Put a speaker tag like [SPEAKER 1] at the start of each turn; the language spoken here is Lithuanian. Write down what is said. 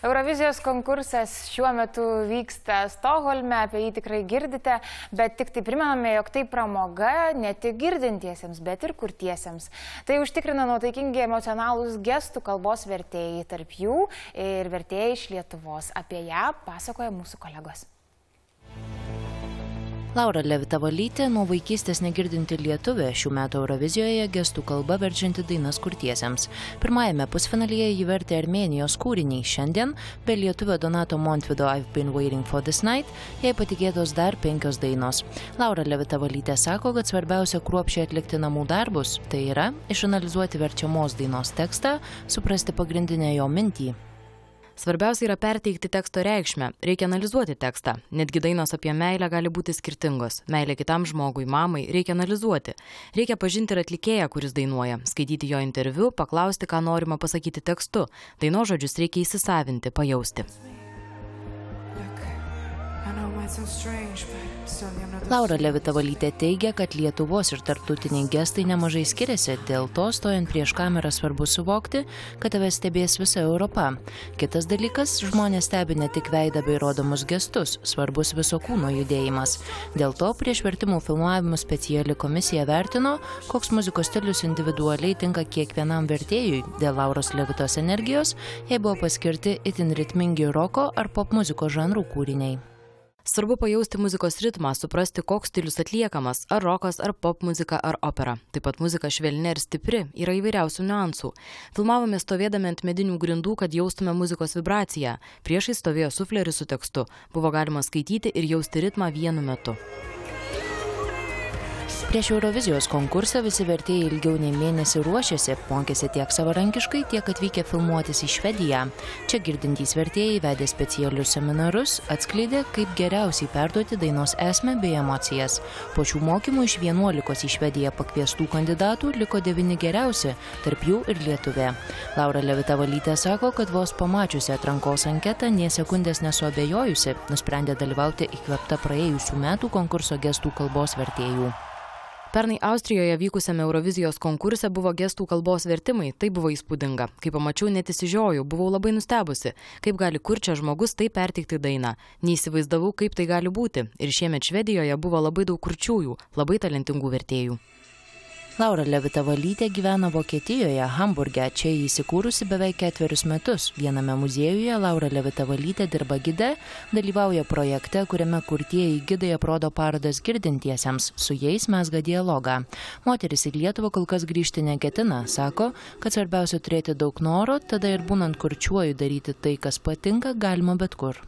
[SPEAKER 1] Eurovizijos konkursas šiuo metu vyksta Stokholme, apie jį tikrai girdite, bet tik tai primename, jog tai pramoga ne tik girdintiesiems, bet ir kurtiesiems. Tai užtikrina nuotaikingi emocionalūs gestų kalbos vertėjai, tarp jų ir vertėjai iš Lietuvos. Apie ją pasakoja mūsų kolegos.
[SPEAKER 2] Laura Levita-Valytė nuo vaikystės negirdinti lietuvė, šių metų Eurovizijoje gestų kalba verčianti dainas kurtiesiems. Pirmajame pusfinalyje ji vertė Armėnijos kūrinį. Šiandien, be lietuvio Donato Montvido I've been waiting for this night, jai patikėtos dar 5 dainos. Laura Levita-Valytė sako, kad svarbiausia kruopščiai atlikti namų darbus, tai yra išanalizuoti verčiamos dainos tekstą, suprasti pagrindinę jo mintį.
[SPEAKER 3] Svarbiausia yra perteikti teksto reikšmę. Reikia analizuoti tekstą. Netgi dainos apie meilę gali būti skirtingos. Meilė kitam žmogui, mamai, reikia analizuoti. Reikia pažinti ir atlikėją, kuris dainuoja, skaityti jo interviu, paklausti, ką norima pasakyti tekstu. Dainos žodžius reikia įsisavinti, pajausti.
[SPEAKER 2] Laura Levita-Valytė teigia, kad Lietuvos ir tarptautiniai gestai nemažai skiriasi, dėl to stojant prieš kamerą svarbu suvokti, kad tave stebės visa Europa. Kitas dalykas, žmonės stebi ne tik veidą bei rodomus gestus, svarbus viso kūno judėjimas. Dėl to prieš vertimų filmavimų speciali komisija vertino, koks muzikos stilius individualiai tinka kiekvienam vertėjui. Dėl Lauros Levitos energijos jai buvo paskirti itin ritmingi roko ar pop muzikos žanrų kūriniai.
[SPEAKER 3] Svarbu pajausti muzikos ritmą, suprasti, koks stilius atliekamas, ar rokas, ar pop muzika, ar opera. Taip pat muzika švelni ir stipri, yra įvairiausių niuansų. Filmavome stovėdami ant medinių grindų, kad jaustume muzikos vibraciją. Priešais stovėjo sufleris su tekstu. Buvo galima skaityti ir jausti ritmą vienu metu.
[SPEAKER 2] Prieš Eurovizijos konkursą visi vertėjai ilgiau nei mėnesį ruošėsi, mokėsi tiek savarankiškai, tiek atvykę filmuotis į Švediją. Čia girdintys vertėjai vedė specialius seminarus, atskleidė, kaip geriausiai perduoti dainos esmę bei emocijas. Po šių mokymų iš 11 į Švediją pakviestų kandidatų liko 9 geriausi, tarp jų ir lietuvė. Laura Levita-Valytė sako, kad vos pamačiusi atrankos anketą, nė sekundės nesuabejojusi, nusprendė dalyvauti įkvėpta praėjusių metų konkurso gestų kalbos vertėjų.
[SPEAKER 3] Pernai Austrijoje vykusiame Eurovizijos konkurse buvo gestų kalbos vertimai, tai buvo įspūdinga. Kai pamačiau, net įsižiojau, buvau labai nustebusi, kaip gali kurčias žmogus taip perteikti dainą. Neįsivaizdavau, kaip tai gali būti. Ir šiemet Švedijoje buvo labai daug kurčiųjų, labai talentingų vertėjų.
[SPEAKER 2] Laura Levita-Valytė gyvena Vokietijoje, Hamburge. Čia įsikūrusi beveik 4 metus. Viename muziejuje Laura Levita-Valytė dirba gide, dalyvauja projekte, kuriame kurtieji gidai aprodo parodas girdintiesiems, su jais mezga dialogą. Moteris į Lietuvą kol kas grįžti neketina, sako, kad svarbiausia turėti daug noro, tada ir būnant kurčiuoju daryti tai, kas patinka, galima bet kur.